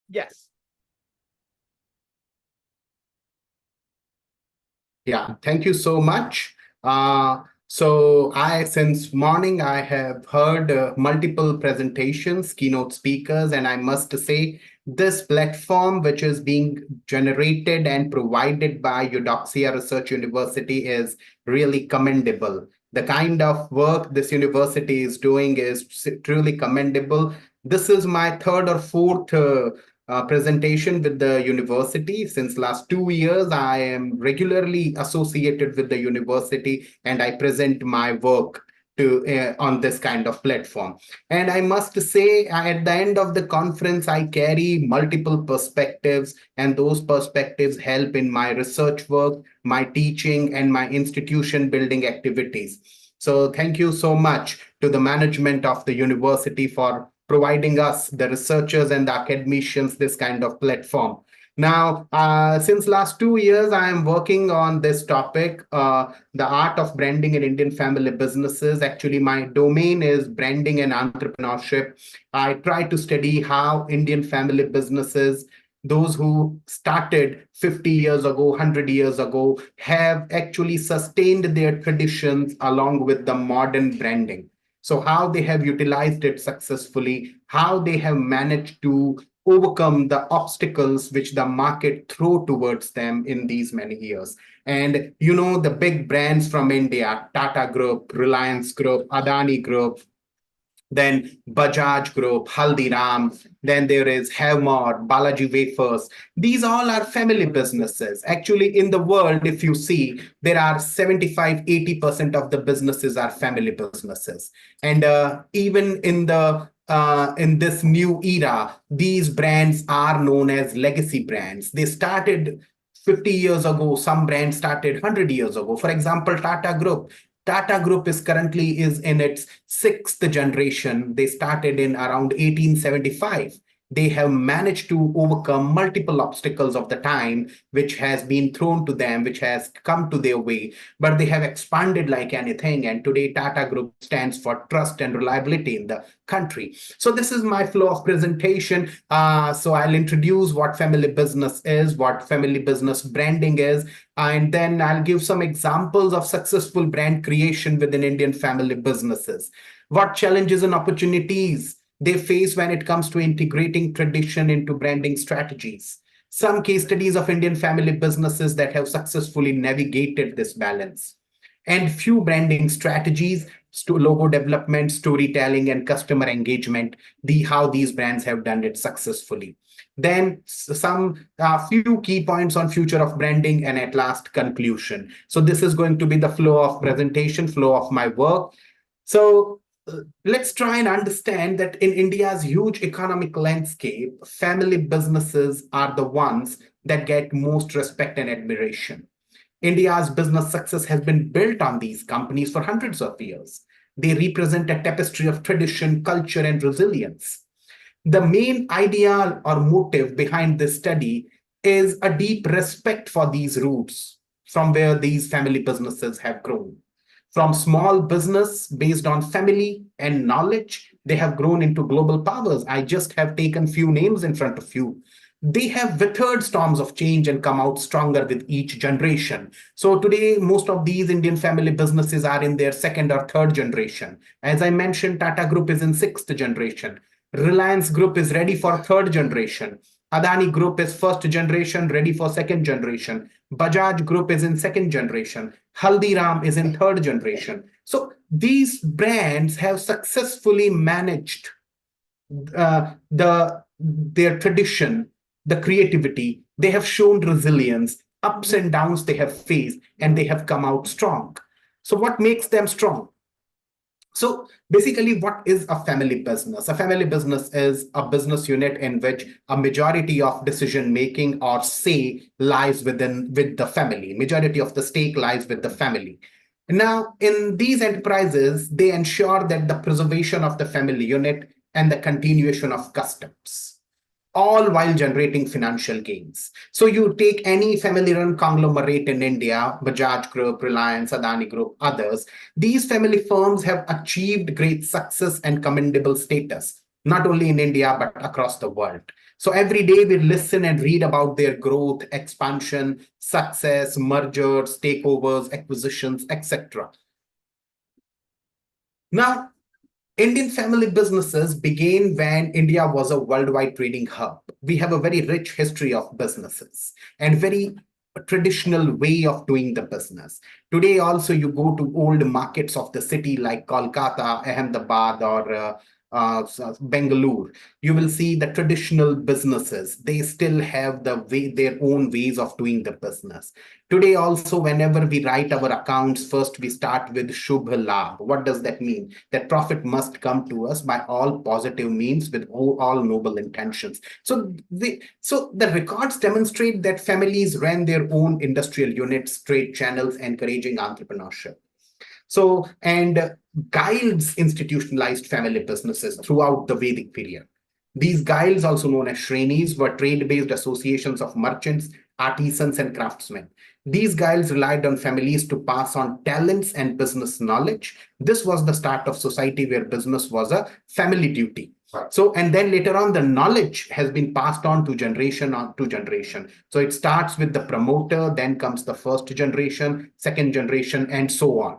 Yes. Yeah, thank you so much. Since morning, I have heard multiple presentations, keynote speakers, and I must say, this platform, which is being generated and provided by Eudoxia Research University, is really commendable. The kind of work this university is doing is truly commendable. This is my third or fourth presentation with the university. Since last 2 years, I am regularly associated with the university and I present my work to on this kind of platform. And I must say, at the end of the conference, I carry multiple perspectives, and those perspectives help in my research work, my teaching, and my institution building activities. So thank you so much to the management of the university for providing us, the researchers and the academicians, this kind of platform. Now, since last 2 years, I am working on this topic, the art of branding in Indian family businesses. Actually, my domain is branding and entrepreneurship. I try to study how Indian family businesses, those who started 50 years ago, 100 years ago, have actually sustained their traditions along with the modern branding. So, how they have utilized it successfully, how they have managed to overcome the obstacles which the market throw towards them in these many years. And the big brands from India, Tata Group, Reliance Group, Adani Group, then Bajaj Group, Haldiram, then there is Havmor, Balaji Wafers. These all are family businesses. Actually, in the world, if you see, there are 75-80% of the businesses are family businesses. And even in this new era, these brands are known as legacy brands. They started 50 years ago, some brands started 100 years ago. For example, Tata Group is in its sixth generation. They started in around 1875. They have managed to overcome multiple obstacles of the time, which has been thrown to them, which has come to their way. But they have expanded like anything. And today, Tata Group stands for trust and reliability in the country. So this is my flow of presentation. So I'll introduce what family business is, what family business branding is, and then I'll give some examples of successful brand creation within Indian family businesses. What challenges and opportunities they face when it comes to integrating tradition into branding strategies. Some case studies of Indian family businesses that have successfully navigated this balance. And few branding strategies, logo development, storytelling, and customer engagement, how these brands have done it successfully. Then some few key points on future of branding, and at last conclusion. So this is going to be the flow of presentation, flow of my work. So let's try and understand that in India's huge economic landscape, family businesses are the ones that get most respect and admiration. India's business success has been built on these companies for hundreds of years. They represent a tapestry of tradition, culture, and resilience. The main idea or motive behind this study is a deep respect for these roots from where these family businesses have grown. From small business based on family and knowledge, they have grown into global powers. I just have taken few names in front of you. They have weathered storms of change and come out stronger with each generation. So today, most of these Indian family businesses are in their second or third generation. As I mentioned, Tata Group is in sixth generation. Reliance Group is ready for third generation. Adani Group is first generation, ready for second generation. Bajaj Group is in second generation. Haldiram is in third generation. So these brands have successfully managed their tradition, the creativity. They have shown resilience, ups and downs they have faced, and they have come out strong. So what makes them strong? So basically, what is a family business? A family business is a business unit in which a majority of decision making or say lies with the family. Majority of the stake lies with the family. Now, in these enterprises, they ensure that the preservation of the family unit and the continuation of customs, all while generating financial gains. So you take any family-run conglomerate in India, Bajaj Group, Reliance, Adani Group, others, these family firms have achieved great success and commendable status. not only in India, but across the world. So every day we listen and read about their growth, expansion, success, mergers, takeovers, acquisitions, etc. Now, Indian family businesses began when India was a worldwide trading hub. We have a very rich history of businesses and very traditional way of doing the business. Today, also, you go to old markets of the city like Kolkata, Ahmedabad, or Bangalore, you will see the traditional businesses. They still have their own ways of doing the business. Today, also, whenever we write our accounts, first we start with Shubh Labh. What does that mean? That profit must come to us by all positive means with all noble intentions. So the records demonstrate that families ran their own industrial units, trade channels, encouraging entrepreneurship. So, and guilds institutionalized family businesses throughout the Vedic period. These guilds, also known as Shrenis, were trade-based associations of merchants, artisans, and craftsmen. These guilds relied on families to pass on talents and business knowledge. This was the start of society where business was a family duty. So, and then later on, the knowledge has been passed on to generation on to generation. So it starts with the promoter, then comes the first generation, second generation, and so on.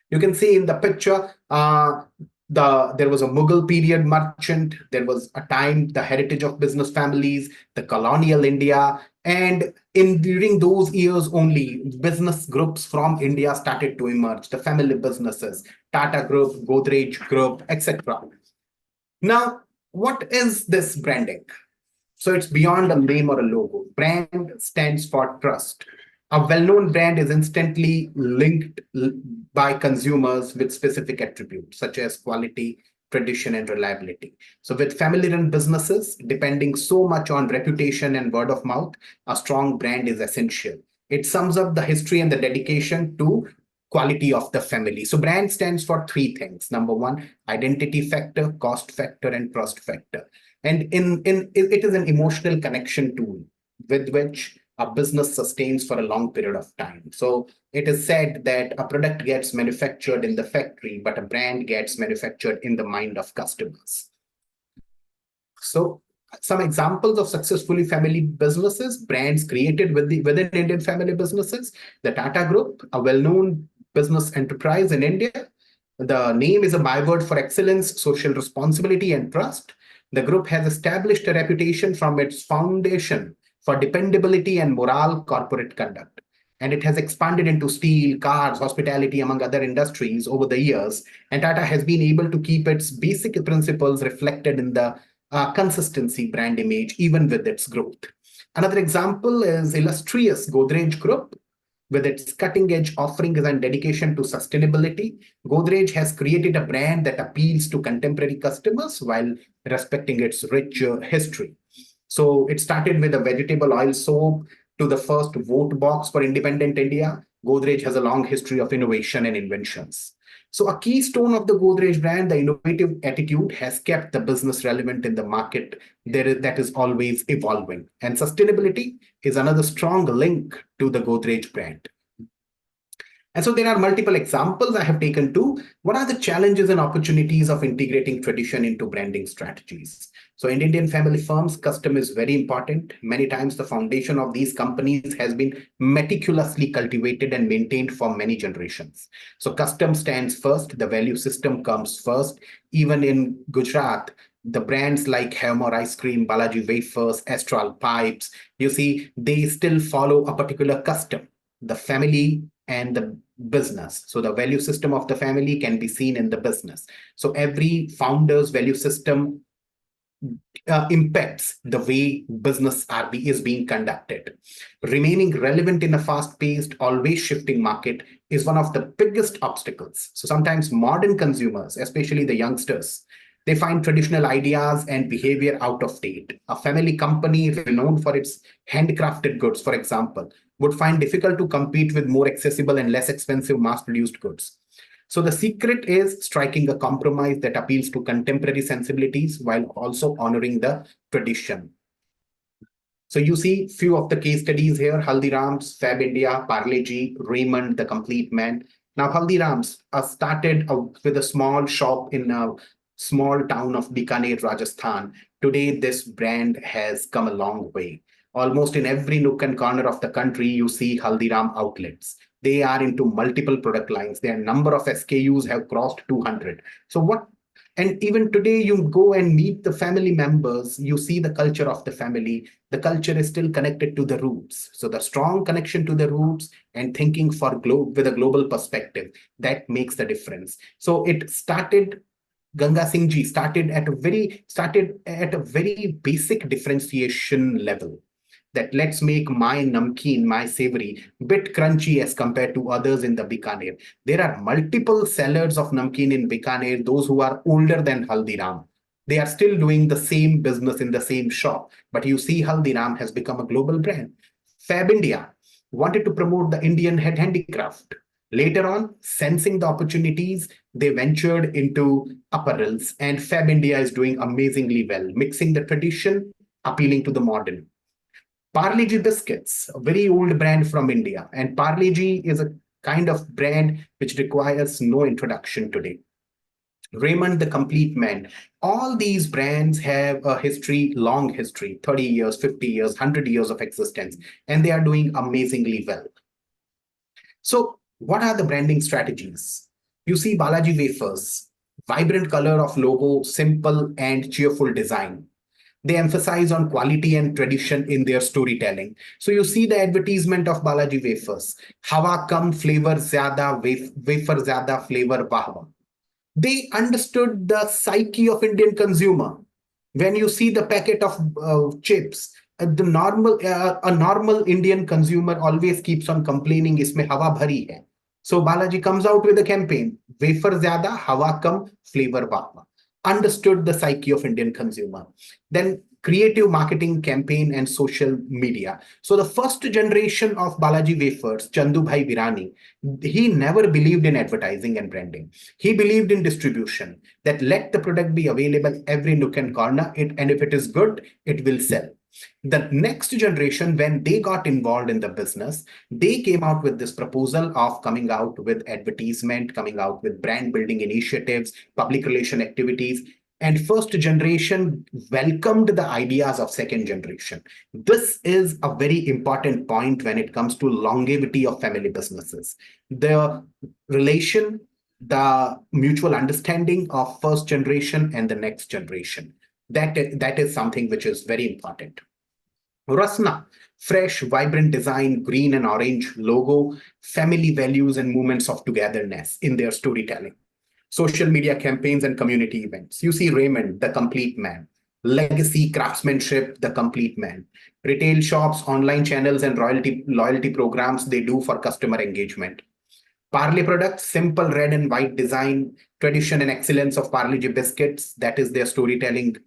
You can see in the picture, there was a Mughal period merchant. There was a time, the heritage of business families, the colonial India. And during those years only, business groups from India started to emerge, the family businesses, Tata Group, Godrej Group, etc. Now, what is this branding? So it's beyond a name or a logo. Brand stands for trust. A well-known brand is instantly linked by consumers with specific attributes such as quality, tradition, and reliability. So with family-run businesses depending so much on reputation and word of mouth, a strong brand is essential. It sums up the history and the dedication to quality of the family. So brand stands for three things. Number one, identity factor, cost factor, and trust factor. And it is an emotional connection tool with which a business sustains for a long period of time. So it is said that a product gets manufactured in the factory, but a brand gets manufactured in the mind of customers. So some examples of successfully family businesses, brands created within Indian family businesses. The Tata Group, a well-known business enterprise in India. The name is a byword for excellence, social responsibility, and trust. The group has established a reputation from its foundation for dependability and moral corporate conduct. And it has expanded into steel, cars, hospitality, among other industries over the years. And Tata has been able to keep its basic principles reflected in the consistency brand image, even with its growth. Another example is illustrious Godrej Group. With its cutting-edge offerings and dedication to sustainability, Godrej has created a brand that appeals to contemporary customers while respecting its rich history. So it started with a vegetable oil soap to the first vote box for independent India. Godrej has a long history of innovation and inventions. So a keystone of the Godrej brand, the innovative attitude, has kept the business relevant in the market that is always evolving. And sustainability is another strong link to the Godrej brand. And so there are multiple examples I have taken too. What are the challenges and opportunities of integrating tradition into branding strategies? So in Indian family firms, custom is very important. Many times the foundation of these companies has been meticulously cultivated and maintained for many generations. So custom stands first, the value system comes first. Even in Gujarat, the brands like Hammer Ice Cream, Balaji Wafers, Astral Pipes, you see, they still follow a particular custom, the family and the business. So the value system of the family can be seen in the business. So every founder's value system impacts the way business is being conducted. Remaining relevant in a fast-paced, always shifting market is one of the biggest obstacles. So sometimes modern consumers, especially the youngsters, they find traditional ideas and behavior out of date. A family company renowned for its handcrafted goods, for example, would find difficult to compete with more accessible and less expensive mass-produced goods. So the secret is striking a compromise that appeals to contemporary sensibilities while also honoring the tradition. So you see few of the case studies here: Haldiram's, Fab India, Parle-G, Raymond, The Complete Man. Now Haldiram's started with a small shop in small town of Bikaner, Rajasthan. Today, this brand has come a long way. Almost in every nook and corner of the country, you see Haldiram outlets. They are into multiple product lines. Their number of SKUs have crossed 200. So what and even today, you go and meet the family members, you see the culture of the family. The culture is still connected to the roots. So the strong connection to the roots and thinking for with a global perspective, that makes the difference. So it started Ganga Singh ji started at a very basic differentiation level, that let's make my namkeen, my savory, bit crunchy as compared to others in the Bikaner. There are multiple sellers of namkeen in Bikaner, those who are older than Haldiram. They are still doing the same business in the same shop. But you see, Haldiram has become a global brand. Fab India wanted to promote the Indian head handicraft. Later on, sensing the opportunities, they ventured into apparels, and Fab India is doing amazingly well, mixing the tradition, appealing to the modern. Parle-G biscuits, a very old brand from India, and Parle-G is a kind of brand which requires no introduction today. Raymond the Complete Man. All these brands have a history, long history, 30 years, 50 years, 100 years of existence, and they are doing amazingly well. So what are the branding strategies? You see Balaji wafers, vibrant color of logo, simple and cheerful design. They emphasize on quality and tradition in their storytelling. So you see the advertisement of Balaji wafers. Hawa kam flavor zyada, wafer zyada flavor wahwa. They understood the psyche of Indian consumer. When you see the packet of chips, a normal Indian consumer always keeps on complaining, "Isme hawa bhari hai." So Balaji comes out with a campaign, wafer zyada, hawa kam, flavor wahwa. Understood the psyche of Indian consumer. Then creative marketing campaign and social media. So the first generation of Balaji wafers, Chandu Bhai Virani, he never believed in advertising and branding. He believed in distribution, that let the product be available every nook and corner, and if it is good, it will sell. The next generation, when they got involved in the business, they came out with this proposal of coming out with advertisement, coming out with brand building initiatives, public relation activities. And first generation welcomed the ideas of second generation. This is a very important point when it comes to longevity of family businesses. The relation, the mutual understanding of first generation and the next generation. That is something which is very important. Rasna, fresh, vibrant design, green and orange logo, family values and moments of togetherness in their storytelling. Social media campaigns and community events. You see Raymond, the complete man. Legacy, craftsmanship, the complete man. Retail shops, online channels, and loyalty programs they do for customer engagement. Parle products, simple red and white design, tradition and excellence of Parle-G biscuits. That is their storytelling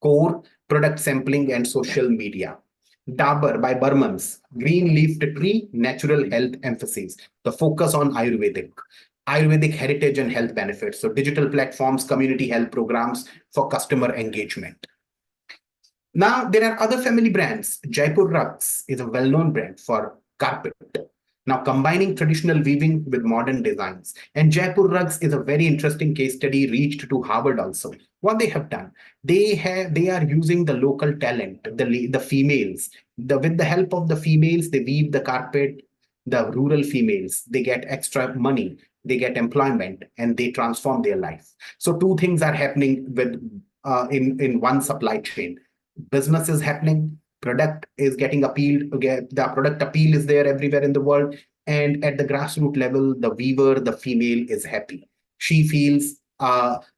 core, product sampling, and social media. Dabur by Burmans, green leafed tree, natural health emphasis. The focus on Ayurvedic heritage and health benefits. So digital platforms, community health programs for customer engagement. Now, there are other family brands. Jaipur Rugs is a well-known brand for carpet. Now, combining traditional weaving with modern designs. And Jaipur Rugs is a very interesting case study, reached to Harvard also. What they have done, they are using the local talent, the females. With the help of the females, they weave the carpet. The rural females, they get extra money, they get employment, and they transform their life. So two things are happening with in one supply chain. Business is happening, product is getting appealed. The product appeal is there everywhere in the world, and at the grassroots level, the weaver, the female, is happy. She feels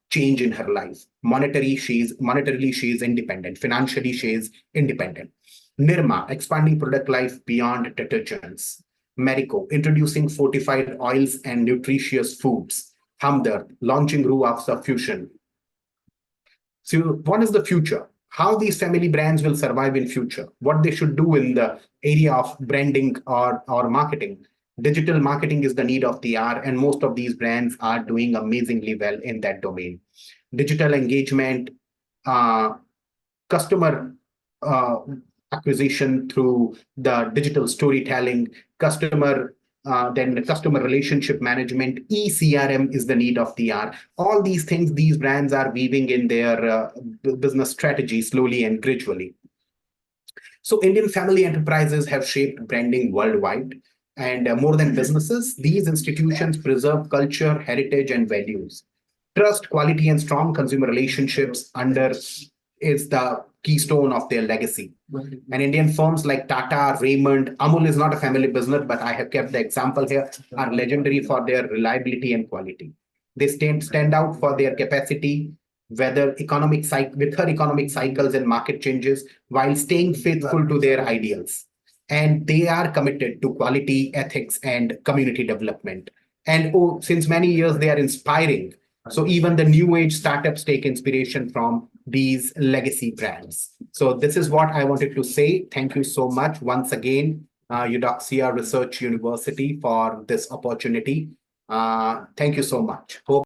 change in her life. Monetarily, she is independent. Financially, she is independent. Nirma, expanding product life beyond detergents. Marico, introducing fortified oils and nutritious foods. Hamdard, launching Rue Afza Fusion. So what is the future? How these family brands will survive in future? What they should do in the area of branding or marketing? Digital marketing is the need of the hour, and most of these brands are doing amazingly well in that domain. Digital engagement, customer acquisition through the digital storytelling, customer then the customer relationship management, eCRM is the need of the hour. All these things, these brands are weaving in their business strategy slowly and gradually. So Indian family enterprises have shaped branding worldwide. And more than businesses, these institutions preserve culture, heritage, and values. Trust, quality, and strong consumer relationships under is the keystone of their legacy. And Indian firms like Tata, Raymond, Amul is not a family business, but I have kept the example here, are legendary for their reliability and quality. They stand out for their capacity, whether with her economic cycles and market changes, while staying faithful to their ideals. And they are committed to quality, ethics, and community development. And since many years, they are inspiring. So even the new age startups take inspiration from these legacy brands. So this is what I wanted to say. Thank you so much once again, Eudoxia Research University, for this opportunity. Thank you so much. Hope